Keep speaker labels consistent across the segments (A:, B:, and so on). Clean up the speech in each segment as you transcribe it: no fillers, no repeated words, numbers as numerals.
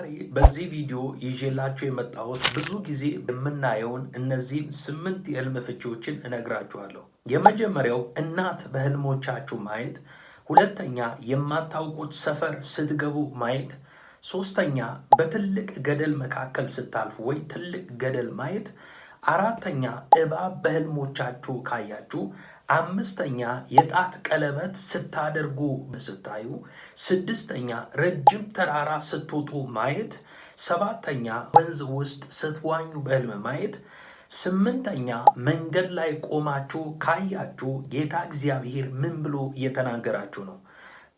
A: ዛሬ በዚህ ቪዲዮ ይዤላችሁ የመጣሁት ብዙ ጊዜ የምናየውን እነዚህን 8 የህልም ፍቺዎችን እነግራችኋለሁ። የመጀመሪያው እናት በህልሞቻችሁ ማየት፣ ሁለተኛ የማታውቁት ሰፈር ስትገቡ ማየት፣ ሶስተኛ በትልቅ ገደል መካከል ስታልፉ ወይ ትልቅ ገደል ማየት፣ አራተኛ እባብ በህልሞቻችሁ ካያችሁ፣ አምስተኛ የጣት ቀለበት ስታደርጉ ስታዩ፣ ስድስተኛ ረጅም ተራራ ስትወጡ ማየት፣ ሰባተኛ ወንዝ ውስጥ ስትዋኙ በህልም ማየት፣ ስምንተኛ መንገድ ላይ ቆማችሁ ካያችሁ ጌታ እግዚአብሔር ምን ብሎ እየተናገራችሁ ነው?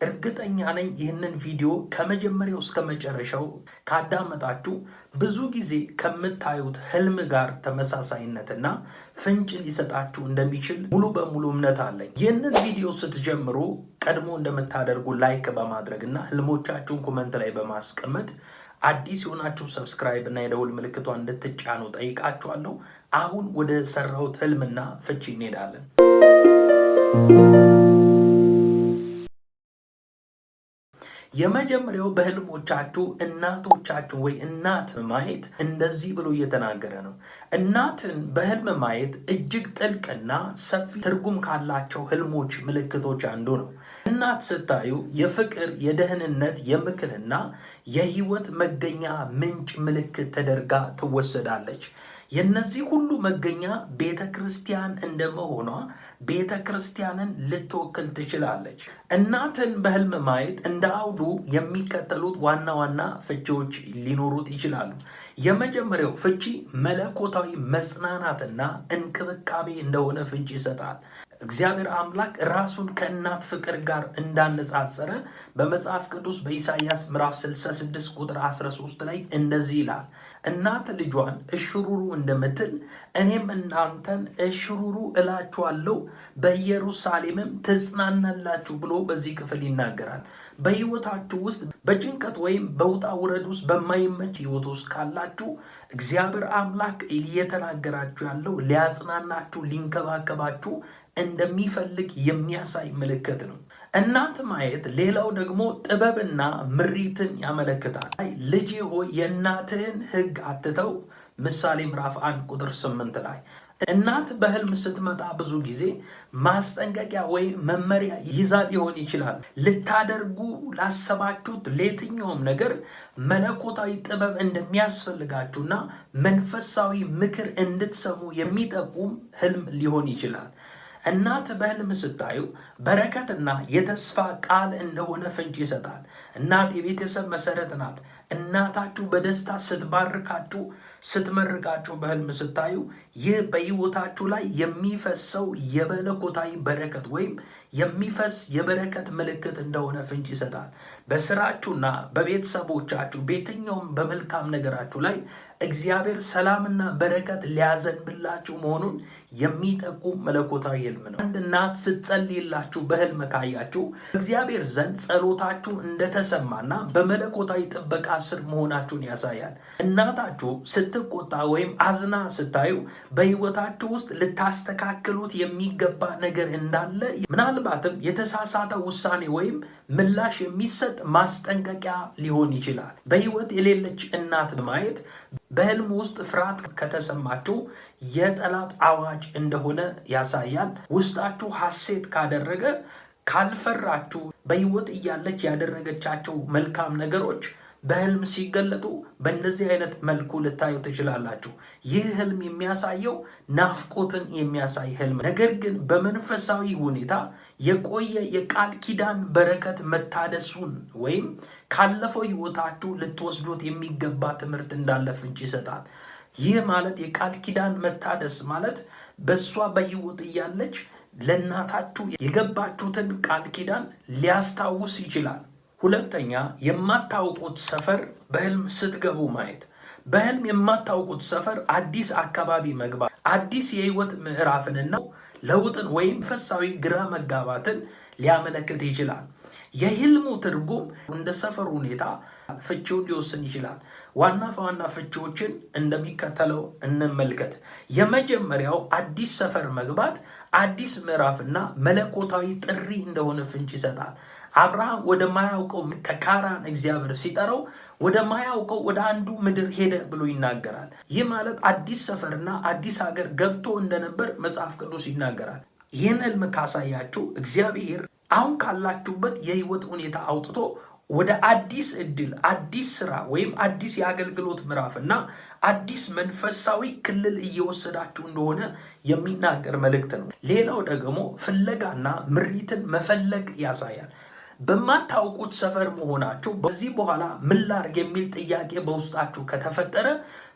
A: እርግጠኛ ነኝ ይህንን ቪዲዮ ከመጀመሪያው እስከ መጨረሻው ካዳመጣችሁ ብዙ ጊዜ ከምታዩት ህልም ጋር ተመሳሳይነትና ፍንጭ ሊሰጣችሁ እንደሚችል ሙሉ በሙሉ እምነት አለኝ። ይህንን ቪዲዮ ስትጀምሩ ቀድሞ እንደምታደርጉ ላይክ በማድረግና ህልሞቻችሁን ኮመንት ላይ በማስቀመጥ አዲስ የሆናችሁ ሰብስክራይብ እና የደውል ምልክቷን እንድትጫኑ ጠይቃችኋለሁ። አሁን ወደ ሰራሁት ህልምና ፍቺ እንሄዳለን። የመጀመሪያው በህልሞቻችሁ እናቶቻችሁ ወይ እናት ማየት እንደዚህ ብሎ እየተናገረ ነው። እናትን በህልም ማየት እጅግ ጥልቅና ሰፊ ትርጉም ካላቸው ህልሞች ምልክቶች አንዱ ነው። እናት ስታዩ የፍቅር፣ የደህንነት፣ የምክርና የህይወት መገኛ ምንጭ ምልክት ተደርጋ ትወሰዳለች። የነዚህ ሁሉ መገኛ ቤተ ክርስቲያን እንደመሆኗ ቤተ ክርስቲያንን ልትወክል ትችላለች። እናትን በህልም ማየት እንደ አውዱ የሚከተሉት ዋና ዋና ፍቺዎች ሊኖሩት ይችላሉ። የመጀመሪያው ፍቺ መለኮታዊ መጽናናትና እንክብካቤ እንደሆነ ፍንጭ ይሰጣል። እግዚአብሔር አምላክ ራሱን ከእናት ፍቅር ጋር እንዳነጻጸረ በመጽሐፍ ቅዱስ በኢሳይያስ ምዕራፍ 66 ቁጥር 13 ላይ እንደዚህ ይላል፣ እናት ልጇን እሽሩሩ እንደምትል እኔም እናንተን እሽሩሩ እላችኋለሁ፣ በኢየሩሳሌምም ትጽናናላችሁ ብሎ በዚህ ክፍል ይናገራል። በህይወታችሁ ውስጥ በጭንቀት ወይም በውጣ ውረድ ውስጥ በማይመች ህይወት ውስጥ ካላችሁ እግዚአብሔር አምላክ እየተናገራችሁ ያለው ሊያጽናናችሁ፣ ሊንከባከባችሁ እንደሚፈልግ የሚያሳይ ምልክት ነው። እናት ማየት ሌላው ደግሞ ጥበብና ምሪትን ያመለክታል። ልጄ ሆይ የእናትህን ሕግ አትተው፣ ምሳሌ ምዕራፍ 1 ቁጥር 8 ላይ። እናት በህልም ስትመጣ ብዙ ጊዜ ማስጠንቀቂያ ወይም መመሪያ ይዛ ሊሆን ይችላል። ልታደርጉ ላሰባችሁት ለየትኛውም ነገር መለኮታዊ ጥበብ እንደሚያስፈልጋችሁና መንፈሳዊ ምክር እንድትሰሙ የሚጠቁም ህልም ሊሆን ይችላል። እናት በህልም ስታዩ በረከትና የተስፋ ቃል እንደሆነ ፍንጭ ይሰጣል። እናት የቤተሰብ መሰረት ናት። እናታችሁ በደስታ ስትባርካችሁ፣ ስትመርቃችሁ በህልም ስታዩ ይህ በህይወታችሁ ላይ የሚፈሰው የመለኮታዊ በረከት ወይም የሚፈስ የበረከት ምልክት እንደሆነ ፍንጭ ይሰጣል። በስራችሁና በቤተሰቦቻችሁ በየትኛውም በመልካም ነገራችሁ ላይ እግዚአብሔር ሰላምና በረከት ሊያዘንብላችሁ መሆኑን የሚጠቁም መለኮታዊ ህልም ነው። አንድ እናት ስትጸልይላችሁ በህልም ካያችሁ እግዚአብሔር ዘንድ ጸሎታችሁ እንደተሰማና በመለኮታዊ ጥበቃ ስር መሆናችሁን ያሳያል። እናታችሁ ስትቆጣ ወይም አዝና ስታዩ በህይወታችሁ ውስጥ ልታስተካክሉት የሚገባ ነገር እንዳለ፣ ምናልባትም የተሳሳተ ውሳኔ ወይም ምላሽ የሚሰጥ ማስጠንቀቂያ ሊሆን ይችላል። በህይወት የሌለች እናት ማየት በህልም ውስጥ ፍርሃት ከተሰማችሁ የጠላት አዋጅ እንደሆነ ያሳያል። ውስጣችሁ ሐሴት ካደረገ፣ ካልፈራችሁ፣ በህይወት እያለች ያደረገቻቸው መልካም ነገሮች በህልም ሲገለጡ በእንደዚህ አይነት መልኩ ልታዩ ትችላላችሁ። ይህ ህልም የሚያሳየው ናፍቆትን የሚያሳይ ህልም፣ ነገር ግን በመንፈሳዊ ሁኔታ የቆየ የቃል ኪዳን በረከት መታደሱን ወይም ካለፈው ህይወታችሁ ልትወስዱት የሚገባ ትምህርት እንዳለ ፍንጭ ይሰጣል። ይህ ማለት የቃል ኪዳን መታደስ ማለት በእሷ በህይወት እያለች ለእናታችሁ የገባችሁትን ቃል ኪዳን ሊያስታውስ ይችላል። ሁለተኛ የማታውቁት ሰፈር በህልም ስትገቡ ማየት። በህልም የማታውቁት ሰፈር አዲስ አካባቢ መግባት፣ አዲስ የህይወት ምዕራፍንና ለውጥን ወይም መንፈሳዊ ግራ መጋባትን ሊያመለክት ይችላል። የህልሙ ትርጉም እንደ ሰፈሩ ሁኔታ ፍቺውን ሊወስን ይችላል። ዋና ፍቺዎችን እንደሚከተለው እንመልከት። የመጀመሪያው አዲስ ሰፈር መግባት አዲስ ምዕራፍና መለኮታዊ ጥሪ እንደሆነ ፍንጭ ይሰጣል። አብርሃም ወደ ማያውቀው ከካራን እግዚአብሔር ሲጠራው ወደ ማያውቀው ወደ አንዱ ምድር ሄደ ብሎ ይናገራል። ይህ ማለት አዲስ ሰፈርና አዲስ ሀገር ገብቶ እንደነበር መጽሐፍ ቅዱስ ይናገራል። ይህን ህልም ካሳያችሁ እግዚአብሔር አሁን ካላችሁበት የህይወት ሁኔታ አውጥቶ ወደ አዲስ እድል፣ አዲስ ስራ ወይም አዲስ የአገልግሎት ምዕራፍና አዲስ መንፈሳዊ ክልል እየወሰዳችሁ እንደሆነ የሚናገር መልእክት ነው። ሌላው ደግሞ ፍለጋና ምሪትን መፈለግ ያሳያል። በማታውቁት ሰፈር መሆናችሁ በዚህ በኋላ ምን ላድርግ የሚል ጥያቄ በውስጣችሁ ከተፈጠረ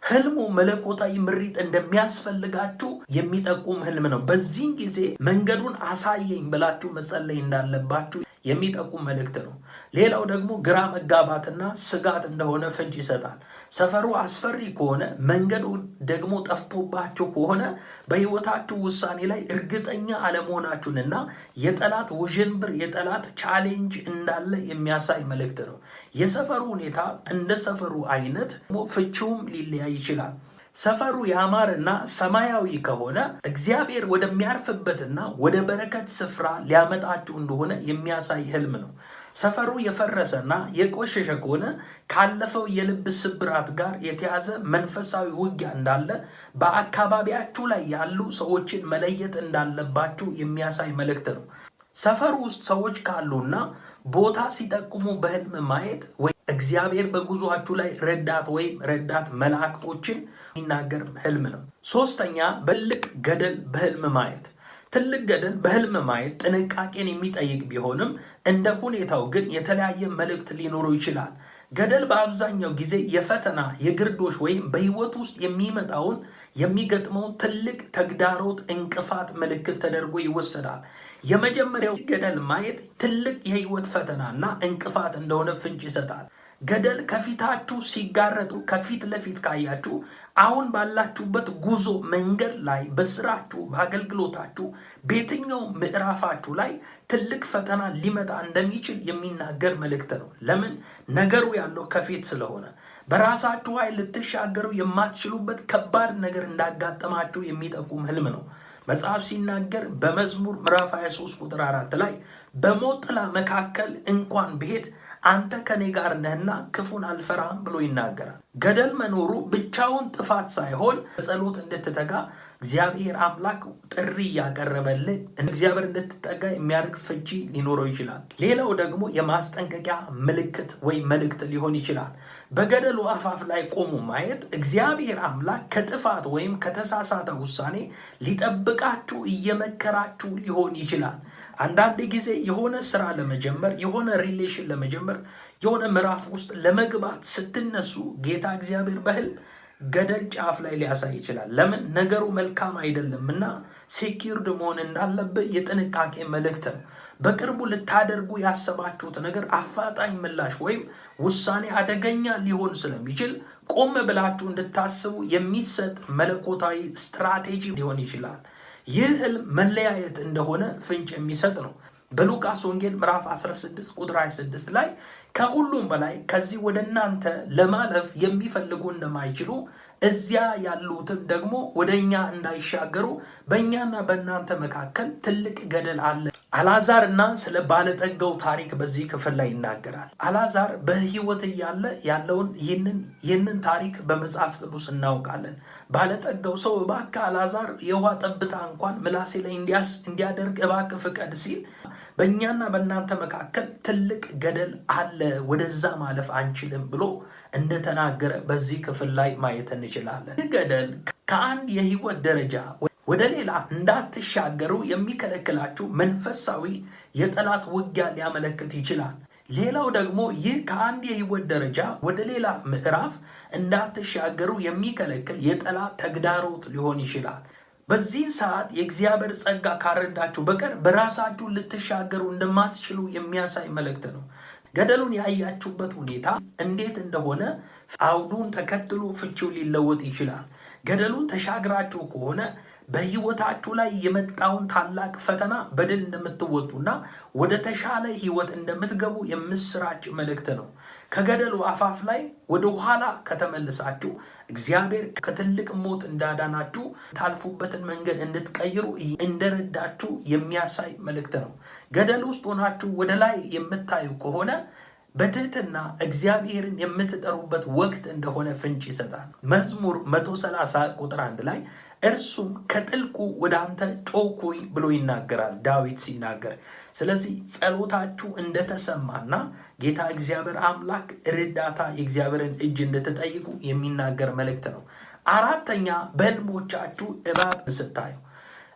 A: ህልሙ መለኮታዊ ምሪት እንደሚያስፈልጋችሁ የሚጠቁም ህልም ነው። በዚህን ጊዜ መንገዱን አሳየኝ ብላችሁ መጸለይ እንዳለባችሁ የሚጠቁም መልእክት ነው። ሌላው ደግሞ ግራ መጋባትና ስጋት እንደሆነ ፍንጭ ይሰጣል። ሰፈሩ አስፈሪ ከሆነ መንገዱ ደግሞ ጠፍቶባችሁ ከሆነ በህይወታችሁ ውሳኔ ላይ እርግጠኛ አለመሆናችሁንና የጠላት ውዥንብር የጠላት ቻሌንጅ እንዳለ የሚያሳይ መልእክት ነው። የሰፈሩ ሁኔታ እንደ ሰፈሩ አይነት ፍቺውም ሊለያይ ይችላል። ሰፈሩ ያማረና ሰማያዊ ከሆነ እግዚአብሔር ወደሚያርፍበትና ወደ በረከት ስፍራ ሊያመጣችሁ እንደሆነ የሚያሳይ ህልም ነው። ሰፈሩ የፈረሰና የቆሸሸ ከሆነ ካለፈው የልብ ስብራት ጋር የተያዘ መንፈሳዊ ውጊያ እንዳለ፣ በአካባቢያችሁ ላይ ያሉ ሰዎችን መለየት እንዳለባችሁ የሚያሳይ መልእክት ነው። ሰፈሩ ውስጥ ሰዎች ካሉና ቦታ ሲጠቁሙ በህልም ማየት ወይ እግዚአብሔር በጉዟችሁ ላይ ረዳት መላእክቶችን የሚናገር ህልም ነው። ሶስተኛ በትልቅ ገደል በህልም ማየት። ትልቅ ገደል በህልም ማየት ጥንቃቄን የሚጠይቅ ቢሆንም እንደ ሁኔታው ግን የተለያየ መልእክት ሊኖረው ይችላል። ገደል በአብዛኛው ጊዜ የፈተና የግርዶሽ ወይም በህይወት ውስጥ የሚገጥመውን ትልቅ ተግዳሮት እንቅፋት ምልክት ተደርጎ ይወሰዳል። የመጀመሪያው ገደል ማየት ትልቅ የህይወት ፈተናና እንቅፋት እንደሆነ ፍንጭ ይሰጣል። ገደል ከፊታችሁ ሲጋረጡ ከፊት ለፊት ካያችሁ አሁን ባላችሁበት ጉዞ መንገድ ላይ በስራችሁ፣ በአገልግሎታችሁ፣ በየትኛው ምዕራፋችሁ ላይ ትልቅ ፈተና ሊመጣ እንደሚችል የሚናገር መልእክት ነው። ለምን? ነገሩ ያለው ከፊት ስለሆነ በራሳችሁ ኃይል ልትሻገሩ የማትችሉበት ከባድ ነገር እንዳጋጠማችሁ የሚጠቁም ህልም ነው። መጽሐፍ ሲናገር በመዝሙር ምዕራፍ 23 ቁጥር 4 ላይ በሞት ጥላ መካከል እንኳን ብሄድ አንተ ከኔ ጋር ነህና ክፉን አልፈራም ብሎ ይናገራል። ገደል መኖሩ ብቻውን ጥፋት ሳይሆን ጸሎት እንድትተጋ እግዚአብሔር አምላክ ጥሪ እያቀረበልህ እግዚአብሔር እንድትጠጋ የሚያደርግ ፍቺ ሊኖረው ይችላል። ሌላው ደግሞ የማስጠንቀቂያ ምልክት ወይ መልእክት ሊሆን ይችላል። በገደሉ አፋፍ ላይ ቆሙ ማየት እግዚአብሔር አምላክ ከጥፋት ወይም ከተሳሳተ ውሳኔ ሊጠብቃችሁ እየመከራችሁ ሊሆን ይችላል። አንዳንድ ጊዜ የሆነ ስራ ለመጀመር፣ የሆነ ሪሌሽን ለመጀመር፣ የሆነ ምዕራፍ ውስጥ ለመግባት ስትነሱ ጌታ እግዚአብሔር በህልም ገደል ጫፍ ላይ ሊያሳይ ይችላል። ለምን? ነገሩ መልካም አይደለምና ሴኪርድ መሆን እንዳለብህ የጥንቃቄ መልእክት ነው። በቅርቡ ልታደርጉ ያሰባችሁት ነገር አፋጣኝ ምላሽ ወይም ውሳኔ አደገኛ ሊሆን ስለሚችል ቆም ብላችሁ እንድታስቡ የሚሰጥ መለኮታዊ ስትራቴጂ ሊሆን ይችላል። ይህ ህልም መለያየት እንደሆነ ፍንጭ የሚሰጥ ነው። በሉቃስ ወንጌል ምዕራፍ 16 ቁጥር 26 ላይ ከሁሉም በላይ ከዚህ ወደ እናንተ ለማለፍ የሚፈልጉ እንደማይችሉ እዚያ ያሉትም ደግሞ ወደኛ እንዳይሻገሩ በእኛና በእናንተ መካከል ትልቅ ገደል አለ። አልዓዛርና ስለ ባለጠጋው ታሪክ በዚህ ክፍል ላይ ይናገራል። አልዓዛር በህይወት እያለ ያለውን ይህንን ታሪክ በመጽሐፍ ቅዱስ እናውቃለን። ባለጠጋው ሰው እባክህ አልዓዛር የውሃ ጠብታ እንኳን ምላሴ ላይ እንዲያደርግ እባክህ ፍቀድ ሲል በእኛና በእናንተ መካከል ትልቅ ገደል አለ፣ ወደዛ ማለፍ አንችልም ብሎ እንደተናገረ በዚህ ክፍል ላይ ማየት እንችላለን። ይህ ገደል ከአንድ የህይወት ደረጃ ወደ ሌላ እንዳትሻገሩ የሚከለክላችሁ መንፈሳዊ የጠላት ውጊያ ሊያመለክት ይችላል። ሌላው ደግሞ ይህ ከአንድ የህይወት ደረጃ ወደ ሌላ ምዕራፍ እንዳትሻገሩ የሚከለክል የጠላት ተግዳሮት ሊሆን ይችላል። በዚህ ሰዓት የእግዚአብሔር ጸጋ ካረዳችሁ በቀር በራሳችሁ ልትሻገሩ እንደማትችሉ የሚያሳይ መልእክት ነው። ገደሉን ያያችሁበት ሁኔታ እንዴት እንደሆነ አውዱን ተከትሎ ፍቺው ሊለወጥ ይችላል። ገደሉን ተሻግራችሁ ከሆነ በህይወታችሁ ላይ የመጣውን ታላቅ ፈተና በድል እንደምትወጡና ወደ ተሻለ ህይወት እንደምትገቡ የምስራች መልእክት ነው። ከገደሉ አፋፍ ላይ ወደ ኋላ ከተመለሳችሁ እግዚአብሔር ከትልቅ ሞት እንዳዳናችሁ ታልፉበትን መንገድ እንድትቀይሩ እንደረዳችሁ የሚያሳይ መልእክት ነው። ገደል ውስጥ ሆናችሁ ወደ ላይ የምታዩ ከሆነ በትህትና እግዚአብሔርን የምትጠሩበት ወቅት እንደሆነ ፍንጭ ይሰጣል። መዝሙር 130 ቁጥር 1 ላይ እርሱም ከጥልቁ ወደ አንተ ጮኩኝ ብሎ ይናገራል ዳዊት ሲናገር። ስለዚህ ጸሎታችሁ እንደተሰማና ጌታ እግዚአብሔር አምላክ እርዳታ የእግዚአብሔርን እጅ እንድትጠይቁ የሚናገር መልእክት ነው። አራተኛ በህልሞቻችሁ እባብ ስታዩ።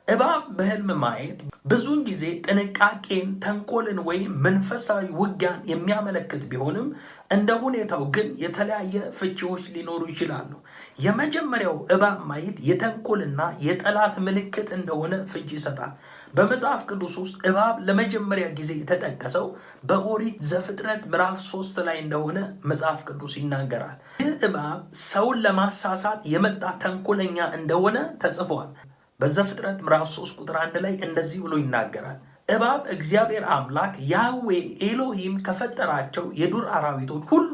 A: እባብ በህልም ማየት ብዙውን ጊዜ ጥንቃቄን፣ ተንኮልን ወይም መንፈሳዊ ውጊያን የሚያመለክት ቢሆንም እንደ ሁኔታው ግን የተለያየ ፍቺዎች ሊኖሩ ይችላሉ። የመጀመሪያው እባብ ማየት የተንኮልና የጠላት ምልክት እንደሆነ ፍንጭ ይሰጣል። በመጽሐፍ ቅዱስ ውስጥ እባብ ለመጀመሪያ ጊዜ የተጠቀሰው በኦሪት ዘፍጥረት ምዕራፍ 3 ላይ እንደሆነ መጽሐፍ ቅዱስ ይናገራል። ይህ እባብ ሰውን ለማሳሳት የመጣ ተንኮለኛ እንደሆነ ተጽፏል። በዘፍጥረት ምዕራፍ 3 ቁጥር 1 ላይ እንደዚህ ብሎ ይናገራል። እባብ እግዚአብሔር አምላክ ያህዌ ኤሎሂም ከፈጠራቸው የዱር አራዊቶች ሁሉ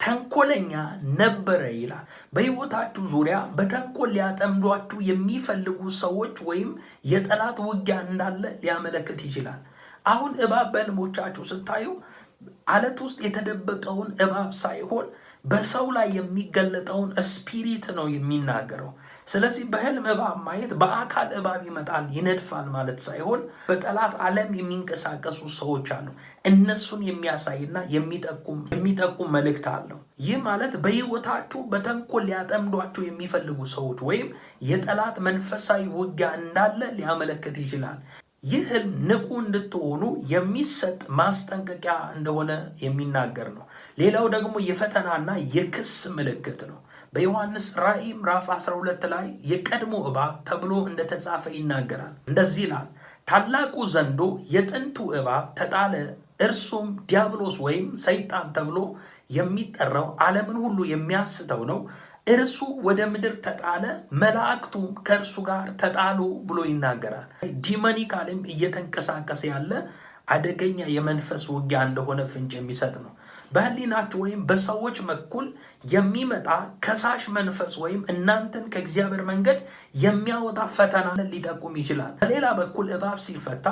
A: ተንኮለኛ ነበረ ይላል። በሕይወታችሁ ዙሪያ በተንኮል ሊያጠምዷችሁ የሚፈልጉ ሰዎች ወይም የጠላት ውጊያ እንዳለ ሊያመለክት ይችላል። አሁን እባብ በሕልሞቻችሁ ስታዩ አለት ውስጥ የተደበቀውን እባብ ሳይሆን በሰው ላይ የሚገለጠውን ስፒሪት ነው የሚናገረው። ስለዚህ በህልም እባብ ማየት በአካል እባብ ይመጣል ይነድፋል ማለት ሳይሆን በጠላት ዓለም የሚንቀሳቀሱ ሰዎች አሉ፣ እነሱን የሚያሳይና የሚጠቁም መልእክት አለው። ይህ ማለት በሕይወታችሁ በተንኮል ሊያጠምዷችሁ የሚፈልጉ ሰዎች ወይም የጠላት መንፈሳዊ ውጊያ እንዳለ ሊያመለክት ይችላል። ይህ ህልም ንቁ እንድትሆኑ የሚሰጥ ማስጠንቀቂያ እንደሆነ የሚናገር ነው። ሌላው ደግሞ የፈተናና የክስ ምልክት ነው። በዮሐንስ ራእይ ምዕራፍ 12 ላይ የቀድሞ እባብ ተብሎ እንደተጻፈ ይናገራል። እንደዚህ ይላል፣ ታላቁ ዘንዶ የጥንቱ እባብ ተጣለ፣ እርሱም ዲያብሎስ ወይም ሰይጣን ተብሎ የሚጠራው ዓለምን ሁሉ የሚያስተው ነው። እርሱ ወደ ምድር ተጣለ፣ መላእክቱም ከእርሱ ጋር ተጣሉ ብሎ ይናገራል። ዲመኒካልም እየተንቀሳቀሰ ያለ አደገኛ የመንፈስ ውጊያ እንደሆነ ፍንጭ የሚሰጥ ነው። በህሊናችሁ ወይም በሰዎች በኩል የሚመጣ ከሳሽ መንፈስ ወይም እናንተን ከእግዚአብሔር መንገድ የሚያወጣ ፈተና ሊጠቁም ይችላል። በሌላ በኩል እባብ ሲፈታ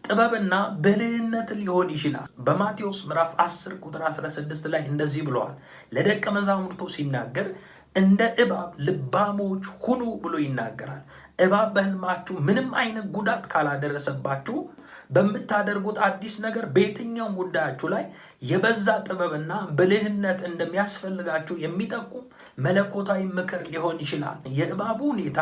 A: ጥበብና ብልህነት ሊሆን ይችላል። በማቴዎስ ምዕራፍ 10 ቁጥር 16 ላይ እንደዚህ ብለዋል። ለደቀ መዛሙርቱ ሲናገር እንደ እባብ ልባሞች ሁኑ ብሎ ይናገራል። እባብ በህልማችሁ ምንም አይነት ጉዳት ካላደረሰባችሁ በምታደርጉት አዲስ ነገር በየትኛውም ጉዳያችሁ ላይ የበዛ ጥበብና ብልህነት እንደሚያስፈልጋችሁ የሚጠቁም መለኮታዊ ምክር ሊሆን ይችላል። የእባቡ ሁኔታ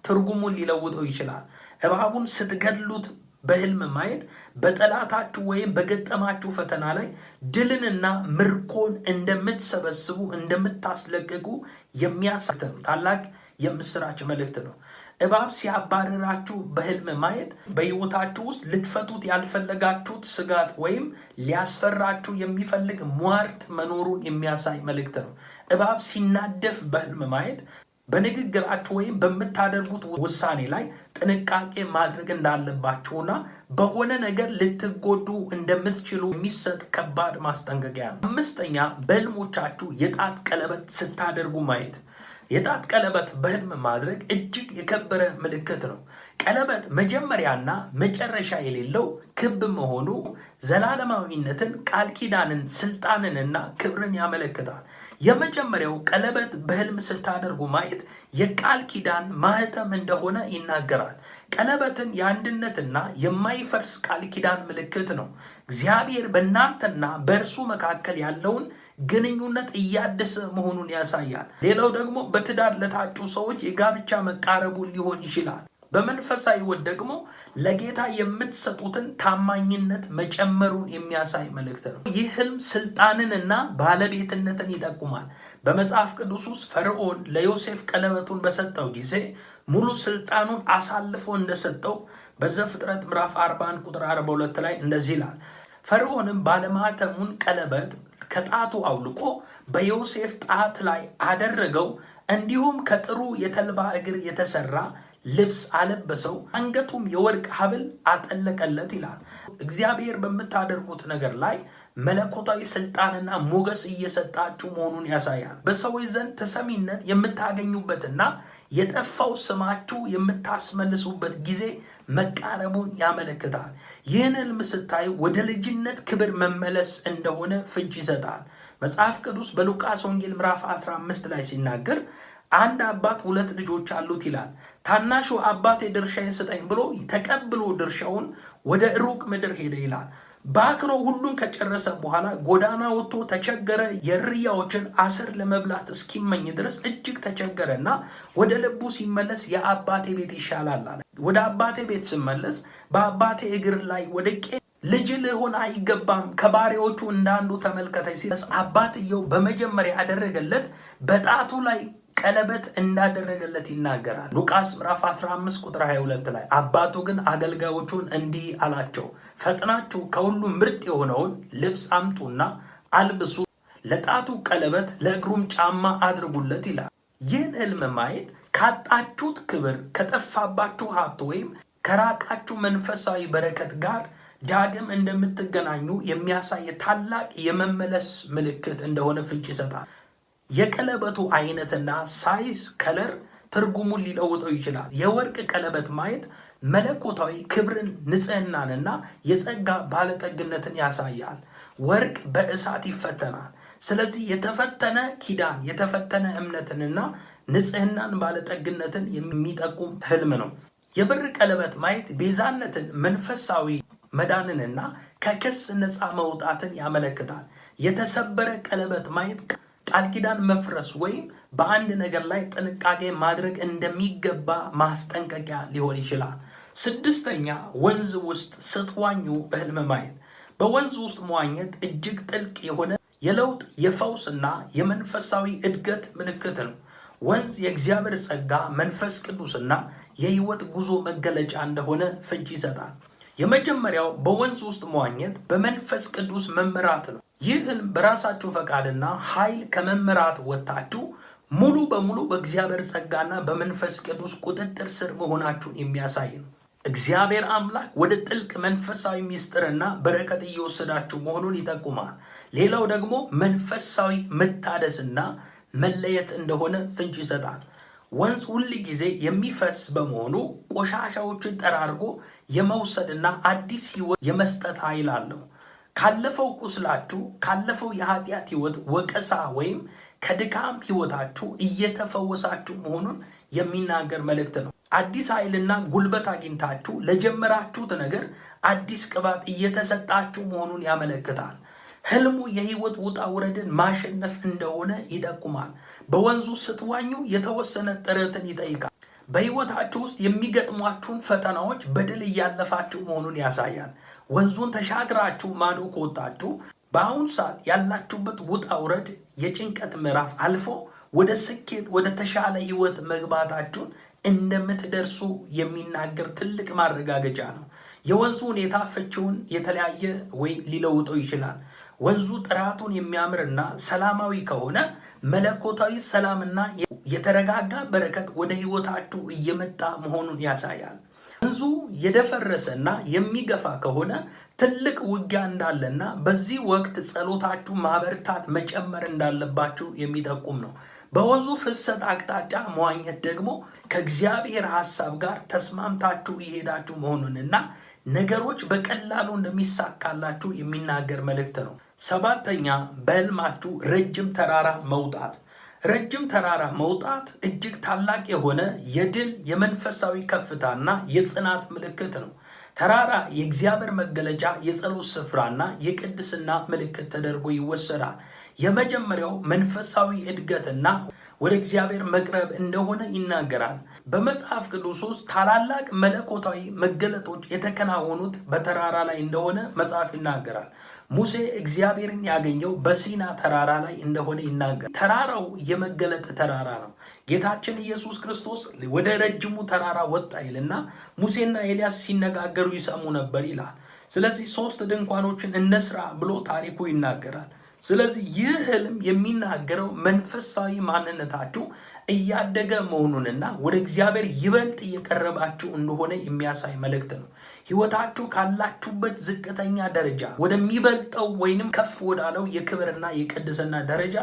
A: ትርጉሙን ሊለውጠው ይችላል። እባቡን ስትገድሉት በህልም ማየት በጠላታችሁ ወይም በገጠማችሁ ፈተና ላይ ድልንና ምርኮን እንደምትሰበስቡ እንደምታስለቅቁ የሚያሳትም ታላቅ የምስራች መልእክት ነው። እባብ ሲያባረራችሁ በህልም ማየት በሕይወታችሁ ውስጥ ልትፈቱት ያልፈለጋችሁት ስጋት ወይም ሊያስፈራችሁ የሚፈልግ ሟርት መኖሩን የሚያሳይ መልእክት ነው። እባብ ሲናደፍ በህልም ማየት በንግግራችሁ ወይም በምታደርጉት ውሳኔ ላይ ጥንቃቄ ማድረግ እንዳለባችሁና በሆነ ነገር ልትጎዱ እንደምትችሉ የሚሰጥ ከባድ ማስጠንቀቂያ ነው። አምስተኛ በህልሞቻችሁ የጣት ቀለበት ስታደርጉ ማየት። የጣት ቀለበት በህልም ማድረግ እጅግ የከበረ ምልክት ነው። ቀለበት መጀመሪያና መጨረሻ የሌለው ክብ መሆኑ ዘላለማዊነትን፣ ቃል ኪዳንን፣ ስልጣንንና ክብርን ያመለክታል። የመጀመሪያው ቀለበት በህልም ስታደርጉ ማየት የቃል ኪዳን ማህተም እንደሆነ ይናገራል። ቀለበትን የአንድነትና የማይፈርስ ቃል ኪዳን ምልክት ነው። እግዚአብሔር በእናንተና በእርሱ መካከል ያለውን ግንኙነት እያደሰ መሆኑን ያሳያል። ሌላው ደግሞ በትዳር ለታጩ ሰዎች የጋብቻ መቃረቡን ሊሆን ይችላል። በመንፈሳዊ ሕይወት ደግሞ ለጌታ የምትሰጡትን ታማኝነት መጨመሩን የሚያሳይ መልእክት ነው። ይህ ህልም ስልጣንንና ባለቤትነትን ይጠቁማል። በመጽሐፍ ቅዱስ ውስጥ ፈርዖን ለዮሴፍ ቀለበቱን በሰጠው ጊዜ ሙሉ ስልጣኑን አሳልፎ እንደሰጠው በዘፍጥረት ምዕራፍ 41 ቁጥር 42 ላይ እንደዚህ ይላል። ፈርዖንም ባለማተሙን ቀለበት ከጣቱ አውልቆ በዮሴፍ ጣት ላይ አደረገው፣ እንዲሁም ከጥሩ የተልባ እግር የተሰራ ልብስ አለበሰው፣ አንገቱም የወርቅ ሐብል አጠለቀለት ይላል። እግዚአብሔር በምታደርጉት ነገር ላይ መለኮታዊ ስልጣንና ሞገስ እየሰጣችሁ መሆኑን ያሳያል። በሰዎች ዘንድ ተሰሚነት የምታገኙበትና የጠፋው ስማችሁ የምታስመልሱበት ጊዜ መቃረቡን ያመለክታል። ይህን ህልም ስታይ ወደ ልጅነት ክብር መመለስ እንደሆነ ፍንጭ ይሰጣል። መጽሐፍ ቅዱስ በሉቃስ ወንጌል ምዕራፍ 15 ላይ ሲናገር አንድ አባት 2 ልጆች አሉት ይላል። ታናሹ አባቴ ድርሻዬን ስጠኝ ብሎ ተቀብሎ ድርሻውን ወደ ሩቅ ምድር ሄደ ይላል። ባክኖ ሁሉን ከጨረሰ በኋላ ጎዳና ወጥቶ ተቸገረ። የእርያዎችን አስር ለመብላት እስኪመኝ ድረስ እጅግ ተቸገረና ወደ ልቡ ሲመለስ የአባቴ ቤት ይሻላል አለ። ወደ አባቴ ቤት ስመለስ በአባቴ እግር ላይ ወድቄ ልጅ ልሆን አይገባም፣ ከባሪያዎቹ እንዳንዱ ተመልከተኝ ሲል አባትየው በመጀመሪያ ያደረገለት በጣቱ ላይ ቀለበት እንዳደረገለት ይናገራል። ሉቃስ ምዕራፍ 15 ቁጥር 22 ላይ አባቱ ግን አገልጋዮቹን እንዲህ አላቸው፣ ፈጥናችሁ ከሁሉ ምርጥ የሆነውን ልብስ አምጡና አልብሱ፣ ለጣቱ ቀለበት ለእግሩም ጫማ አድርጉለት ይላል። ይህን ህልም ማየት ካጣችሁት ክብር፣ ከጠፋባችሁ ሀብት ወይም ከራቃችሁ መንፈሳዊ በረከት ጋር ዳግም እንደምትገናኙ የሚያሳይ ታላቅ የመመለስ ምልክት እንደሆነ ፍንጭ ይሰጣል። የቀለበቱ አይነትና ሳይዝ ከለር ትርጉሙን ሊለውጠው ይችላል። የወርቅ ቀለበት ማየት መለኮታዊ ክብርን፣ ንጽህናንና የጸጋ ባለጠግነትን ያሳያል። ወርቅ በእሳት ይፈተናል። ስለዚህ የተፈተነ ኪዳን፣ የተፈተነ እምነትንና ንጽህናን፣ ባለጠግነትን የሚጠቁም ህልም ነው። የብር ቀለበት ማየት ቤዛነትን፣ መንፈሳዊ መዳንንና ከክስ ነፃ መውጣትን ያመለክታል። የተሰበረ ቀለበት ማየት ቃል ኪዳን መፍረስ ወይም በአንድ ነገር ላይ ጥንቃቄ ማድረግ እንደሚገባ ማስጠንቀቂያ ሊሆን ይችላል። 6ኛ ወንዝ ውስጥ ስትዋኙ በህልም ማየት። በወንዝ ውስጥ መዋኘት እጅግ ጥልቅ የሆነ የለውጥ የፈውስና የመንፈሳዊ እድገት ምልክት ነው። ወንዝ የእግዚአብሔር ጸጋ፣ መንፈስ ቅዱስና የህይወት ጉዞ መገለጫ እንደሆነ ፍንጭ ይሰጣል። የመጀመሪያው በወንዝ ውስጥ መዋኘት በመንፈስ ቅዱስ መመራት ነው። ይህ ህልም በራሳችሁ ፈቃድና ኃይል ከመመራት ወጥታችሁ ሙሉ በሙሉ በእግዚአብሔር ጸጋና በመንፈስ ቅዱስ ቁጥጥር ስር መሆናችሁን የሚያሳይ ነው። እግዚአብሔር አምላክ ወደ ጥልቅ መንፈሳዊ ምስጢርና በረከት እየወሰዳችሁ መሆኑን ይጠቁማል። ሌላው ደግሞ መንፈሳዊ መታደስና መለየት እንደሆነ ፍንጭ ይሰጣል። ወንዝ ሁል ጊዜ የሚፈስ በመሆኑ ቆሻሻዎችን ጠራርጎ የመውሰድና አዲስ ህይወት የመስጠት ኃይል አለው። ካለፈው ቁስላችሁ፣ ካለፈው የኃጢአት ህይወት ወቀሳ ወይም ከድካም ህይወታችሁ እየተፈወሳችሁ መሆኑን የሚናገር መልእክት ነው። አዲስ ኃይልና ጉልበት አግኝታችሁ ለጀመራችሁት ነገር አዲስ ቅባት እየተሰጣችሁ መሆኑን ያመለክታል። ህልሙ የህይወት ውጣ ውረድን ማሸነፍ እንደሆነ ይጠቁማል። በወንዙ ስትዋኙ የተወሰነ ጥረትን ይጠይቃል። በህይወታችሁ ውስጥ የሚገጥሟችሁን ፈተናዎች በድል እያለፋችሁ መሆኑን ያሳያል። ወንዙን ተሻግራችሁ ማዶ ከወጣችሁ በአሁን ሰዓት ያላችሁበት ውጣ ውረድ የጭንቀት ምዕራፍ አልፎ ወደ ስኬት፣ ወደ ተሻለ ህይወት መግባታችሁን እንደምትደርሱ የሚናገር ትልቅ ማረጋገጫ ነው። የወንዙ ሁኔታ ፍቺውን የተለያየ ወይ ሊለውጠው ይችላል። ወንዙ ጥራቱን የሚያምርና ሰላማዊ ከሆነ መለኮታዊ ሰላምና የተረጋጋ በረከት ወደ ህይወታችሁ እየመጣ መሆኑን ያሳያል። ወንዙ የደፈረሰና የሚገፋ ከሆነ ትልቅ ውጊያ እንዳለና በዚህ ወቅት ጸሎታችሁ ማበርታት መጨመር እንዳለባችሁ የሚጠቁም ነው። በወንዙ ፍሰት አቅጣጫ መዋኘት ደግሞ ከእግዚአብሔር ሐሳብ ጋር ተስማምታችሁ የሄዳችሁ መሆኑንና ነገሮች በቀላሉ እንደሚሳካላችሁ የሚናገር መልእክት ነው። 7ኛ በህልማችሁ ረጅም ተራራ መውጣት። ረጅም ተራራ መውጣት እጅግ ታላቅ የሆነ የድል፣ የመንፈሳዊ ከፍታና የጽናት ምልክት ነው። ተራራ የእግዚአብሔር መገለጫ፣ የጸሎት ስፍራና የቅድስና ምልክት ተደርጎ ይወሰዳል። የመጀመሪያው መንፈሳዊ እድገትና ወደ እግዚአብሔር መቅረብ እንደሆነ ይናገራል። በመጽሐፍ ቅዱስ ውስጥ ታላላቅ መለኮታዊ መገለጦች የተከናወኑት በተራራ ላይ እንደሆነ መጽሐፍ ይናገራል። ሙሴ እግዚአብሔርን ያገኘው በሲና ተራራ ላይ እንደሆነ ይናገራል። ተራራው የመገለጥ ተራራ ነው። ጌታችን ኢየሱስ ክርስቶስ ወደ ረጅሙ ተራራ ወጣ ይልና ሙሴና ኤልያስ ሲነጋገሩ ይሰሙ ነበር ይላል። ስለዚህ 3 ድንኳኖችን እንስራ ብሎ ታሪኩ ይናገራል። ስለዚህ ይህ ህልም የሚናገረው መንፈሳዊ ማንነታችሁ እያደገ መሆኑንና ወደ እግዚአብሔር ይበልጥ እየቀረባችሁ እንደሆነ የሚያሳይ መልእክት ነው። ህይወታችሁ ካላችሁበት ዝቅተኛ ደረጃ ወደሚበልጠው ወይንም ከፍ ወዳለው የክብርና የቅድስና ደረጃ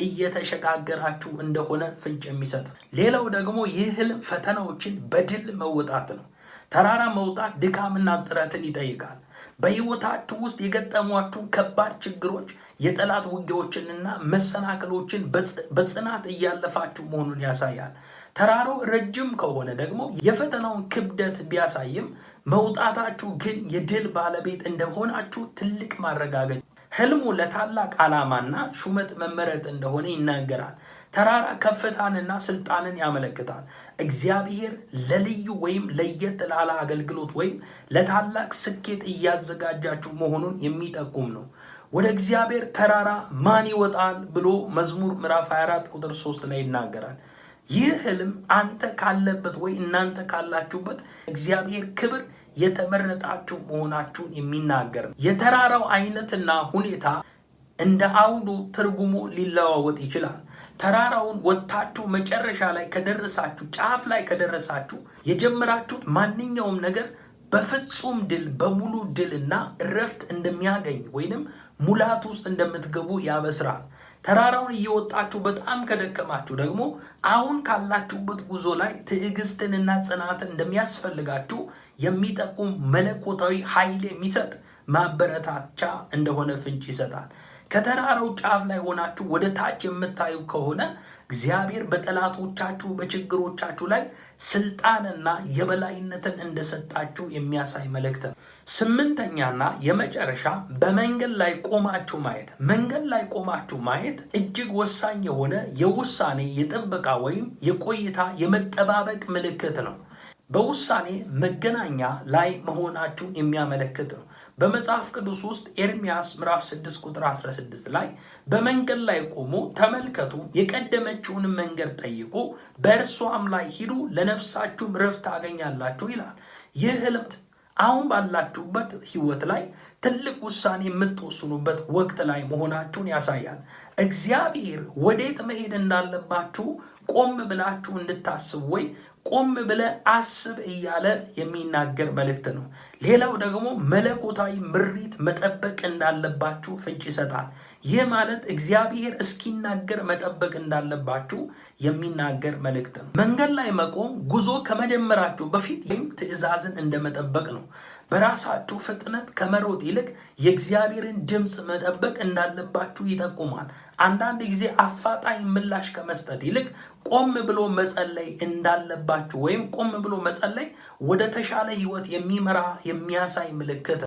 A: እየተሸጋገራችሁ እንደሆነ ፍንጭ የሚሰጥ። ሌላው ደግሞ ይህ ህልም ፈተናዎችን በድል መወጣት ነው። ተራራ መውጣት ድካምና ጥረትን ይጠይቃል። በህይወታችሁ ውስጥ የገጠሟችሁ ከባድ ችግሮች የጠላት ውጊያዎችንና መሰናክሎችን በጽናት እያለፋችሁ መሆኑን ያሳያል። ተራራው ረጅም ከሆነ ደግሞ የፈተናውን ክብደት ቢያሳይም መውጣታችሁ ግን የድል ባለቤት እንደሆናችሁ ትልቅ ማረጋገጫ። ህልሙ ለታላቅ ዓላማና ሹመት መመረጥ እንደሆነ ይናገራል። ተራራ ከፍታንና ስልጣንን ያመለክታል። እግዚአብሔር ለልዩ ወይም ለየት ላለ አገልግሎት ወይም ለታላቅ ስኬት እያዘጋጃችሁ መሆኑን የሚጠቁም ነው። ወደ እግዚአብሔር ተራራ ማን ይወጣል ብሎ መዝሙር ምዕራፍ 24 ቁጥር 3 ላይ ይናገራል። ይህ ህልም አንተ ካለበት ወይ እናንተ ካላችሁበት እግዚአብሔር ክብር የተመረጣችሁ መሆናችሁን የሚናገር ነው። የተራራው አይነትና ሁኔታ እንደ አውዱ ትርጉሙ ሊለዋወጥ ይችላል። ተራራውን ወጥታችሁ መጨረሻ ላይ ከደረሳችሁ፣ ጫፍ ላይ ከደረሳችሁ የጀመራችሁት ማንኛውም ነገር በፍጹም ድል፣ በሙሉ ድልና እረፍት እንደሚያገኝ ወይንም ሙላት ውስጥ እንደምትገቡ ያበስራል። ተራራውን እየወጣችሁ በጣም ከደከማችሁ ደግሞ አሁን ካላችሁበት ጉዞ ላይ ትዕግስትንና ጽናትን እንደሚያስፈልጋችሁ የሚጠቁም መለኮታዊ ኃይል የሚሰጥ ማበረታቻ እንደሆነ ፍንጭ ይሰጣል። ከተራራው ጫፍ ላይ ሆናችሁ ወደ ታች የምታዩ ከሆነ እግዚአብሔር በጠላቶቻችሁ በችግሮቻችሁ ላይ ስልጣንና የበላይነትን እንደሰጣችሁ የሚያሳይ መልእክት ነው። ስምንተኛና የመጨረሻ በመንገድ ላይ ቆማችሁ ማየት። መንገድ ላይ ቆማችሁ ማየት እጅግ ወሳኝ የሆነ የውሳኔ የጥበቃ ወይም የቆይታ የመጠባበቅ ምልክት ነው። በውሳኔ መገናኛ ላይ መሆናችሁን የሚያመለክት ነው። በመጽሐፍ ቅዱስ ውስጥ ኤርምያስ ምዕራፍ 6 ቁጥር 16 ላይ በመንገድ ላይ ቆሙ፣ ተመልከቱ፣ የቀደመችውን መንገድ ጠይቁ፣ በእርሷም ላይ ሂዱ፣ ለነፍሳችሁም ረፍት ታገኛላችሁ ይላል። ይህ ህልም አሁን ባላችሁበት ህይወት ላይ ትልቅ ውሳኔ የምትወስኑበት ወቅት ላይ መሆናችሁን ያሳያል። እግዚአብሔር ወዴት መሄድ እንዳለባችሁ ቆም ብላችሁ እንድታስቡ ወይ ቆም ብለ አስብ እያለ የሚናገር መልእክት ነው። ሌላው ደግሞ መለኮታዊ ምሪት መጠበቅ እንዳለባችሁ ፍንጭ ይሰጣል። ይህ ማለት እግዚአብሔር እስኪናገር መጠበቅ እንዳለባችሁ የሚናገር መልእክት ነው። መንገድ ላይ መቆም ጉዞ ከመጀመራችሁ በፊት ወይም ትዕዛዝን እንደመጠበቅ ነው። በራሳችሁ ፍጥነት ከመሮጥ ይልቅ የእግዚአብሔርን ድምፅ መጠበቅ እንዳለባችሁ ይጠቁማል። አንዳንድ ጊዜ አፋጣኝ ምላሽ ከመስጠት ይልቅ ቆም ብሎ መጸለይ እንዳለባችሁ ወይም ቆም ብሎ መጸለይ ወደ ተሻለ ህይወት የሚመራ የሚያሳይ ምልክት።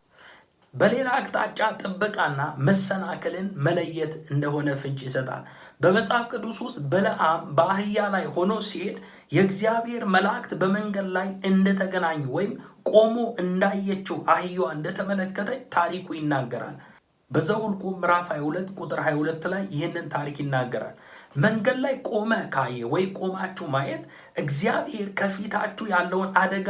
A: በሌላ አቅጣጫ ጥበቃና መሰናክልን መለየት እንደሆነ ፍንጭ ይሰጣል። በመጽሐፍ ቅዱስ ውስጥ በለዓም በአህያ ላይ ሆኖ ሲሄድ የእግዚአብሔር መላእክት በመንገድ ላይ እንደተገናኙ ወይም ቆሞ እንዳየችው አህያዋ እንደተመለከተች ታሪኩ ይናገራል። በዘኍልቍ ምዕራፍ 22 ቁጥር 22 ላይ ይህንን ታሪክ ይናገራል። መንገድ ላይ ቆመህ ካየ ወይ ቆማችሁ ማየት እግዚአብሔር ከፊታችሁ ያለውን አደጋ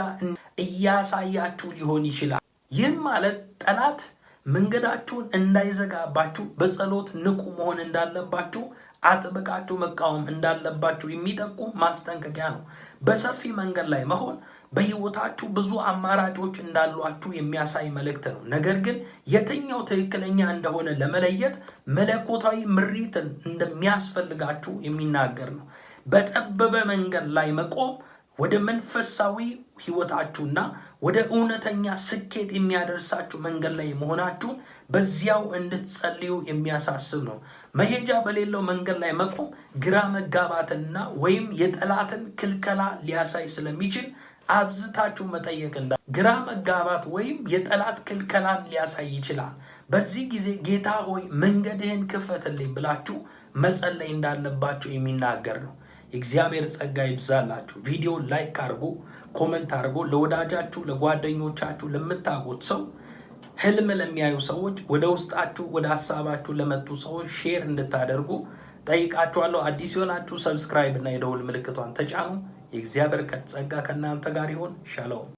A: እያሳያችሁ ሊሆን ይችላል። ይህም ማለት ጠላት መንገዳችሁን እንዳይዘጋባችሁ በጸሎት ንቁ መሆን እንዳለባችሁ፣ አጥብቃችሁ መቃወም እንዳለባችሁ የሚጠቁም ማስጠንቀቂያ ነው። በሰፊ መንገድ ላይ መሆን በህይወታችሁ ብዙ አማራጮች እንዳሏችሁ የሚያሳይ መልእክት ነው። ነገር ግን የትኛው ትክክለኛ እንደሆነ ለመለየት መለኮታዊ ምሪትን እንደሚያስፈልጋችሁ የሚናገር ነው። በጠበበ መንገድ ላይ መቆም ወደ መንፈሳዊ ህይወታችሁና ወደ እውነተኛ ስኬት የሚያደርሳችሁ መንገድ ላይ መሆናችሁን በዚያው እንድትጸልዩ የሚያሳስብ ነው። መሄጃ በሌለው መንገድ ላይ መቆም ግራ መጋባትና ወይም የጠላትን ክልከላ ሊያሳይ ስለሚችል አብዝታችሁ መጠየቅ ግራ መጋባት ወይም የጠላት ክልከላን ሊያሳይ ይችላል። በዚህ ጊዜ ጌታ ሆይ መንገድህን ክፈትልኝ ብላችሁ መጸለይ እንዳለባችሁ የሚናገር ነው። የእግዚአብሔር ጸጋ ይብዛላችሁ። ቪዲዮ ላይክ አድርጉ፣ ኮሜንት አድርጉ። ለወዳጃችሁ፣ ለጓደኞቻችሁ፣ ለምታውቁት ሰው፣ ህልም ለሚያዩ ሰዎች፣ ወደ ውስጣችሁ ወደ ሐሳባችሁ ለመጡ ሰዎች ሼር እንድታደርጉ ጠይቃችኋለሁ። አዲስ የሆናችሁ ሰብስክራይብ እና የደውል ምልክቷን ተጫኑ። የእግዚአብሔር ጸጋ ከእናንተ ጋር ይሁን። ሻሎም